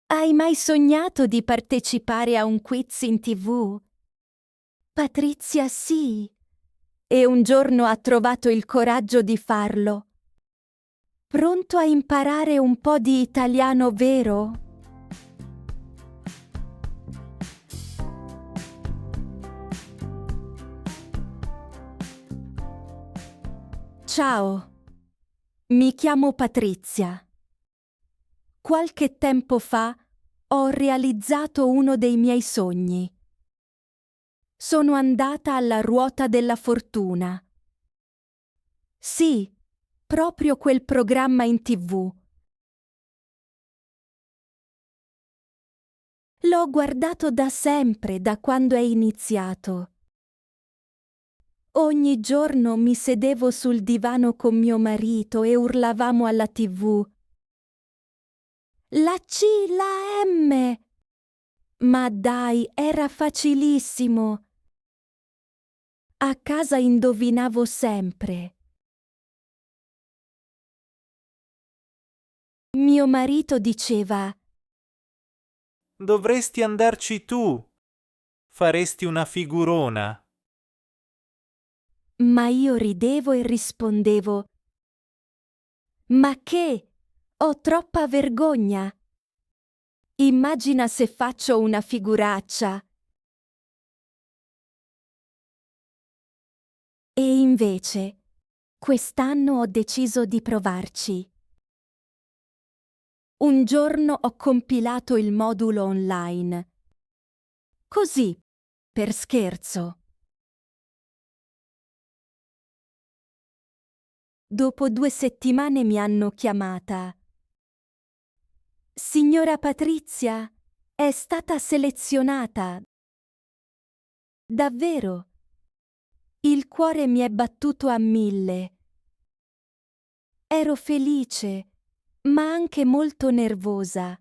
Hai mai sognato di partecipare a un quiz in TV? Patrizia sì, e un giorno ha trovato il coraggio di farlo. Pronto a imparare un po' di italiano vero? Ciao, mi chiamo Patrizia. Qualche tempo fa ho realizzato uno dei miei sogni. Sono andata alla ruota della fortuna. Sì, proprio quel programma in TV. L'ho guardato da sempre, da quando è iniziato. Ogni giorno mi sedevo sul divano con mio marito e urlavamo alla TV. La C, la M! Ma dai, era facilissimo. A casa indovinavo sempre. Mio marito diceva: Dovresti andarci tu. Faresti una figurona. ma io ridevo e rispondevo: ma che? Ho troppa vergogna. Immagina se faccio una figuraccia. E invece, quest'anno ho deciso di provarci. Un giorno ho compilato il modulo online. Così, per scherzo. Dopo 2 settimane mi hanno chiamata. Signora Patrizia, è stata selezionata. Davvero? Il cuore mi è battuto a 1000. Ero felice, ma anche molto nervosa.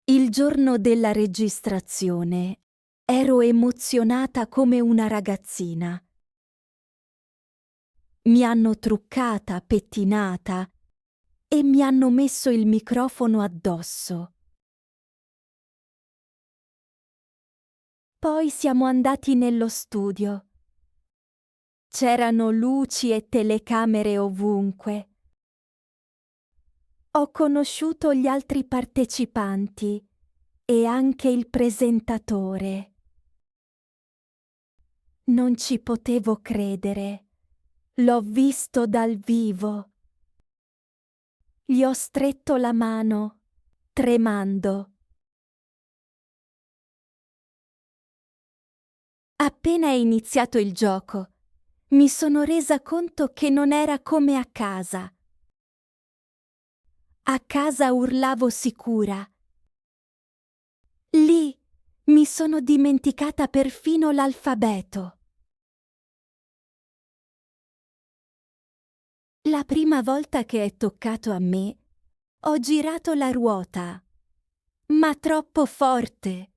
Il giorno della registrazione ero emozionata come una ragazzina. Mi hanno truccata, pettinata e mi hanno messo il microfono addosso. Poi siamo andati nello studio. C'erano luci e telecamere ovunque. Ho conosciuto gli altri partecipanti e anche il presentatore. Non ci potevo credere. L'ho visto dal vivo. Gli ho stretto la mano, tremando. Appena è iniziato il gioco, mi sono resa conto che non era come a casa. A casa urlavo sicura. Lì mi sono dimenticata perfino l'alfabeto. La prima volta che è toccato a me, ho girato la ruota, ma troppo forte.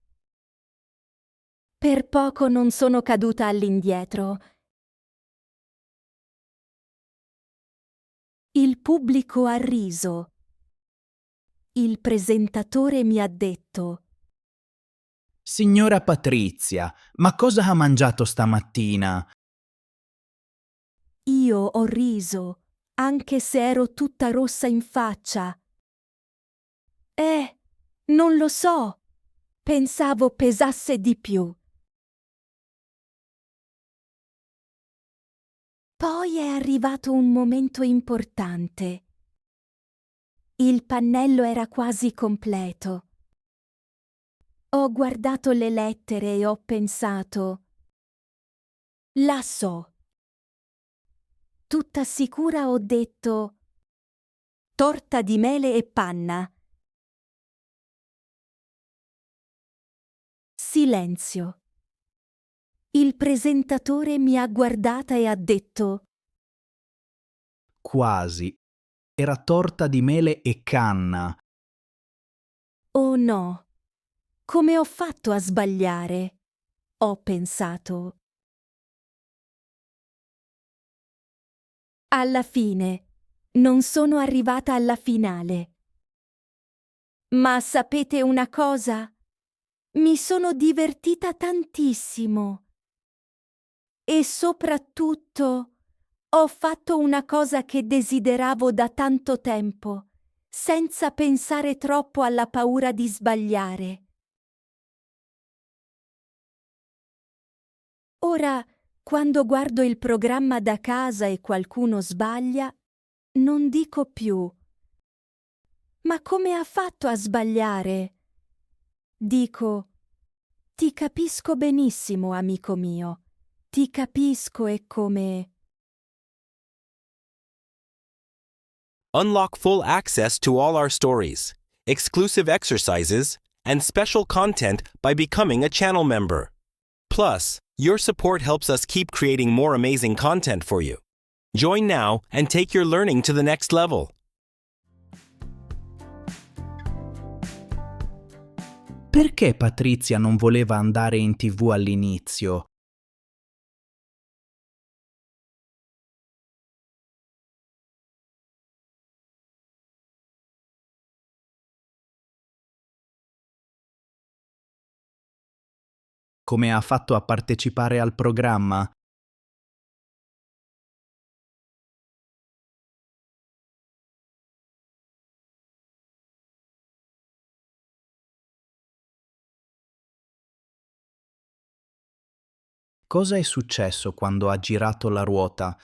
Per poco non sono caduta all'indietro. Il pubblico ha riso. Il presentatore mi ha detto: Signora Patrizia, ma cosa ha mangiato stamattina? io ho riso, anche se ero tutta rossa in faccia. Non lo so. Pensavo pesasse di più. Poi è arrivato un momento importante. Il pannello era quasi completo. Ho guardato le lettere e ho pensato: la so. Tutta sicura ho detto: torta di mele e panna. Silenzio. Il presentatore mi ha guardata e ha detto: Quasi. Era torta di mele e canna. oh no, come ho fatto a sbagliare? Ho pensato. Alla fine, non sono arrivata alla finale. Ma sapete una cosa? Mi sono divertita tantissimo. E soprattutto ho fatto una cosa che desideravo da tanto tempo, senza pensare troppo alla paura di sbagliare. Ora, quando guardo il programma da casa e qualcuno sbaglia, non dico più: ma come ha fatto a sbagliare? Dico: ti capisco benissimo, amico mio. Ti capisco e come... Unlock full access to all our stories, exclusive exercises, and special content by becoming a channel member. Plus, your support helps us keep creating more amazing content for you. Join now and take your learning to the next level. Perché Patrizia non voleva andare in TV all'inizio? Come ha fatto a partecipare al programma? Cosa è successo quando ha girato la ruota?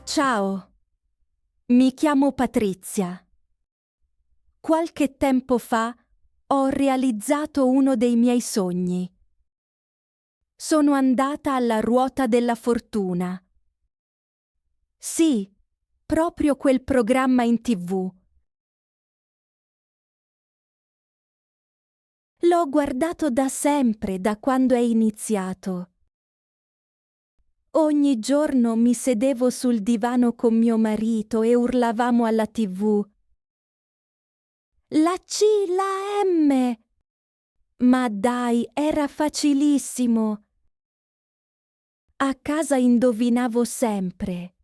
Ciao, mi chiamo Patrizia. Qualche tempo fa ho realizzato uno dei miei sogni. Sono andata alla ruota della fortuna. Sì, proprio quel programma in TV. L'ho guardato da sempre, da quando è iniziato. Ogni giorno mi sedevo sul divano con mio marito e urlavamo alla TV: la C, la M! Ma dai, era facilissimo! A casa indovinavo sempre.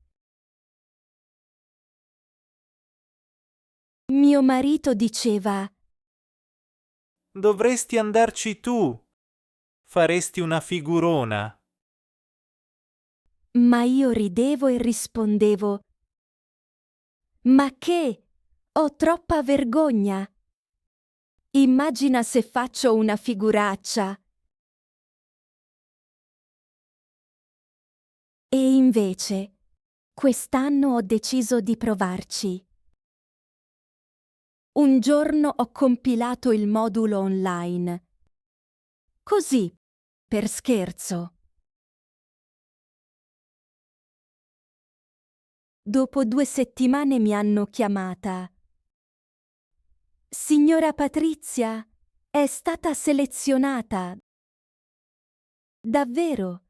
Mio marito diceva: Dovresti andarci tu. Faresti una figurona. ma io ridevo e rispondevo: ma che? Ho troppa vergogna! Immagina se faccio una figuraccia! E invece, quest'anno ho deciso di provarci. Un giorno ho compilato il modulo online. Così, per scherzo. Dopo 2 settimane mi hanno chiamata. Signora Patrizia, è stata selezionata. Davvero?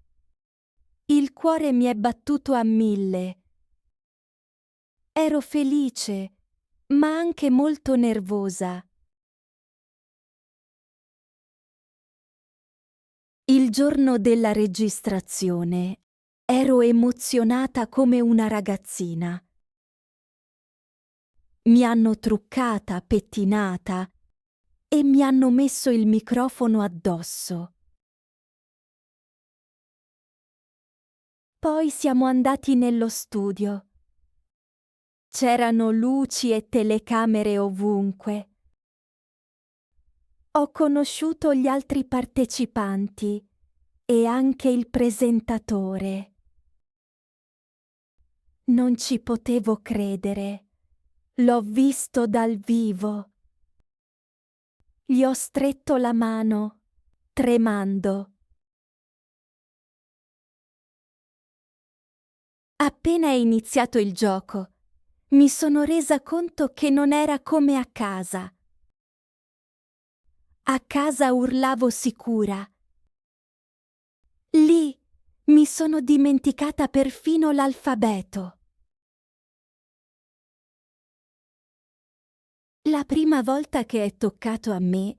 Il cuore mi è battuto a 1000. Ero felice, ma anche molto nervosa. Il giorno della registrazione ero emozionata come una ragazzina. Mi hanno truccata, pettinata e mi hanno messo il microfono addosso. Poi siamo andati nello studio. C'erano luci e telecamere ovunque. Ho conosciuto gli altri partecipanti e anche il presentatore. Non ci potevo credere. L'ho visto dal vivo. Gli ho stretto la mano, tremando. Appena è iniziato il gioco, mi sono resa conto che non era come a casa. A casa urlavo sicura. Lì Mi sono dimenticata perfino l'alfabeto. La prima volta che è toccato a me,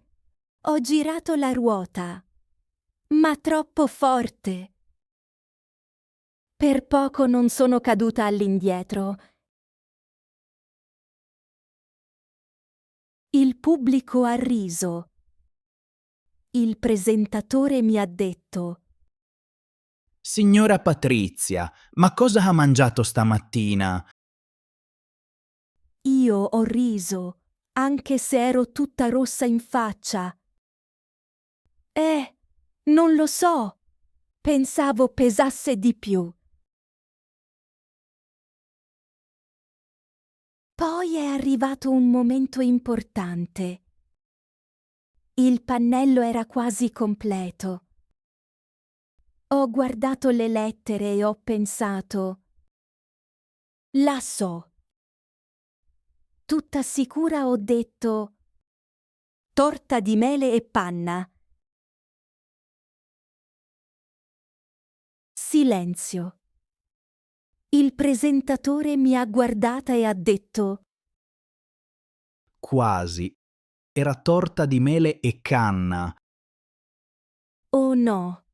ho girato la ruota, ma troppo forte. Per poco non sono caduta all'indietro. Il pubblico ha riso. Il presentatore mi ha detto: Signora Patrizia, ma cosa ha mangiato stamattina? io ho riso, anche se ero tutta rossa in faccia. Non lo so. Pensavo pesasse di più. Poi è arrivato un momento importante. Il pannello era quasi completo. Ho guardato le lettere e ho pensato: la so. Tutta sicura ho detto: torta di mele e panna. Silenzio. Il presentatore mi ha guardata e ha detto: Quasi. Era torta di mele e canna. oh no,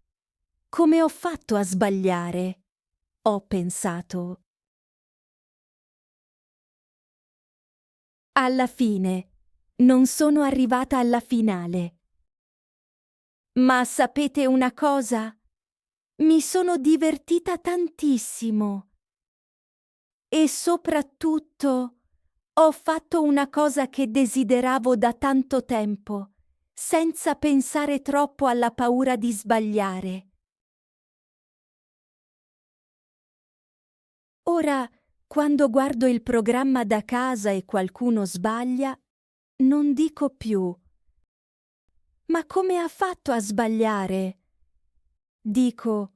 come ho fatto a sbagliare? Ho pensato. Alla fine, non sono arrivata alla finale. Ma sapete una cosa? Mi sono divertita tantissimo. E soprattutto ho fatto una cosa che desideravo da tanto tempo, senza pensare troppo alla paura di sbagliare. Ora, quando guardo il programma da casa e qualcuno sbaglia, non dico più: ma come ha fatto a sbagliare? Dico: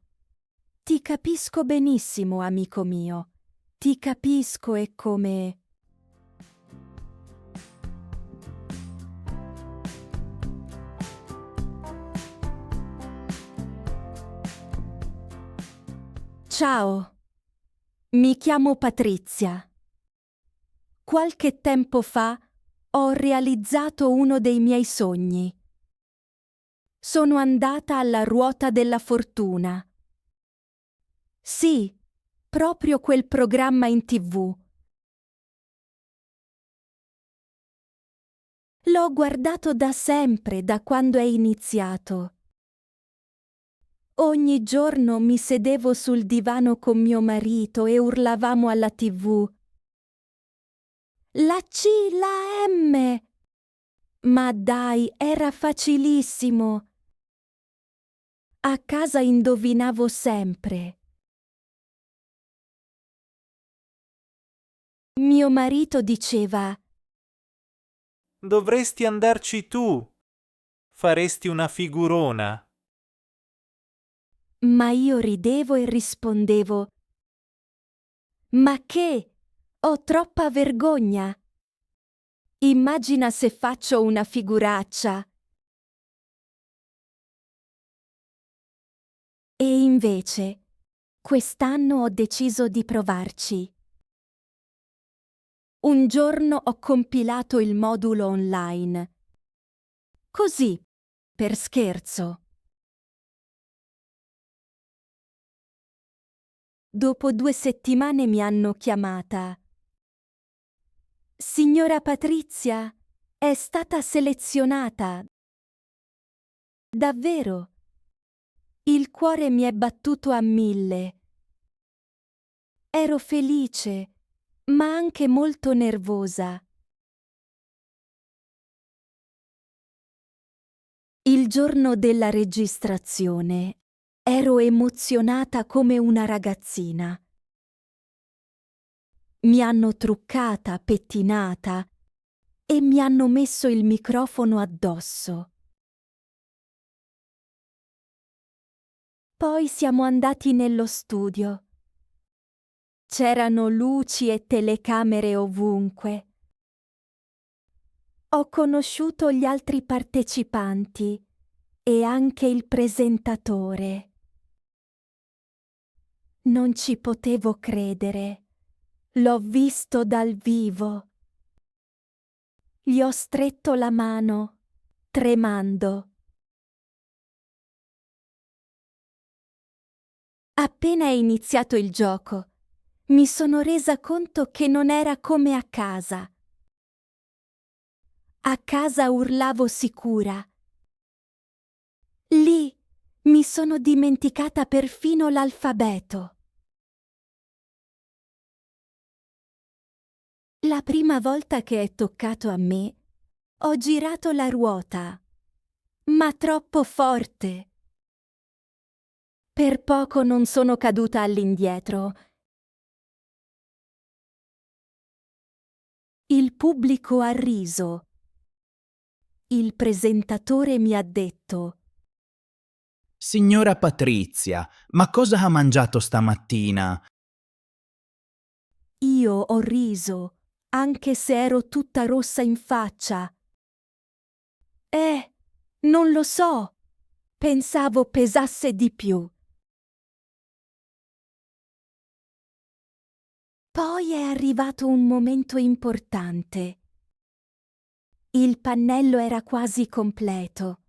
ti capisco benissimo, amico mio. Ti capisco e come... Ciao, mi chiamo Patrizia. Qualche tempo fa ho realizzato uno dei miei sogni. Sono andata alla ruota della fortuna. Sì, proprio quel programma in TV. L'ho guardato da sempre, da quando è iniziato. Ogni giorno mi sedevo sul divano con mio marito e urlavamo alla TV: la C, la M! Ma dai, era facilissimo! A casa indovinavo sempre. Mio marito diceva: Dovresti andarci tu. Faresti una figurona. ma io ridevo e rispondevo: ma che? Ho troppa vergogna! Immagina se faccio una figuraccia! E invece, quest'anno ho deciso di provarci. Un giorno ho compilato il modulo online. Così, per scherzo. Dopo 2 settimane mi hanno chiamata. Signora Patrizia, è stata selezionata. Davvero? Il cuore mi è battuto a 1000. Ero felice, ma anche molto nervosa. Il giorno della registrazione ero emozionata come una ragazzina. Mi hanno truccata, pettinata e mi hanno messo il microfono addosso. Poi siamo andati nello studio. C'erano luci e telecamere ovunque. Ho conosciuto gli altri partecipanti e anche il presentatore. Non ci potevo credere. L'ho visto dal vivo. Gli ho stretto la mano, tremando. Appena è iniziato il gioco, mi sono resa conto che non era come a casa. A casa urlavo sicura. Lì mi sono dimenticata perfino l'alfabeto. La prima volta che è toccato a me, ho girato la ruota, ma troppo forte. Per poco non sono caduta all'indietro. Il pubblico ha riso. Il presentatore mi ha detto: Signora Patrizia, ma cosa ha mangiato stamattina? io ho riso, anche se ero tutta rossa in faccia. Non lo so. Pensavo pesasse di più. Poi è arrivato un momento importante. Il pannello era quasi completo.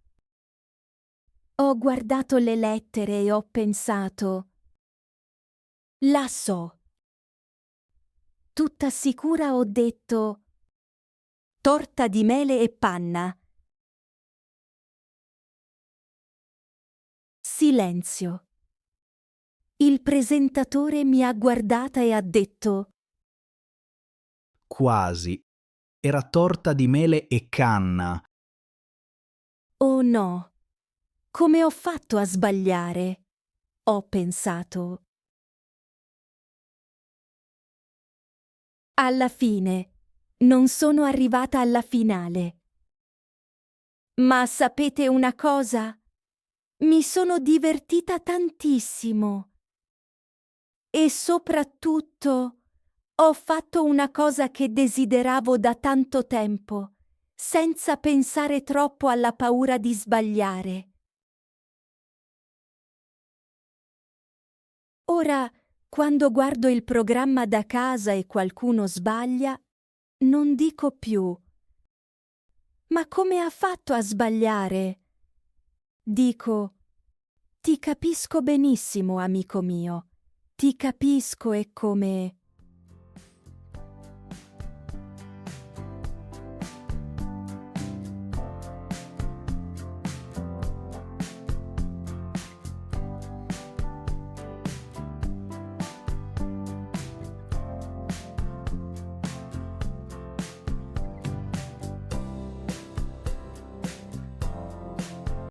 Ho guardato le lettere e ho pensato: la so. Tutta sicura ho detto: torta di mele e panna. Silenzio. Il presentatore mi ha guardata e ha detto: Quasi. Era torta di mele e canna. oh no, come ho fatto a sbagliare? Ho pensato. Alla fine, non sono arrivata alla finale. Ma sapete una cosa? Mi sono divertita tantissimo. E soprattutto ho fatto una cosa che desideravo da tanto tempo, senza pensare troppo alla paura di sbagliare. Ora, quando guardo il programma da casa e qualcuno sbaglia, non dico più: ma come ha fatto a sbagliare? Dico: ti capisco benissimo, amico mio. Ti capisco e come...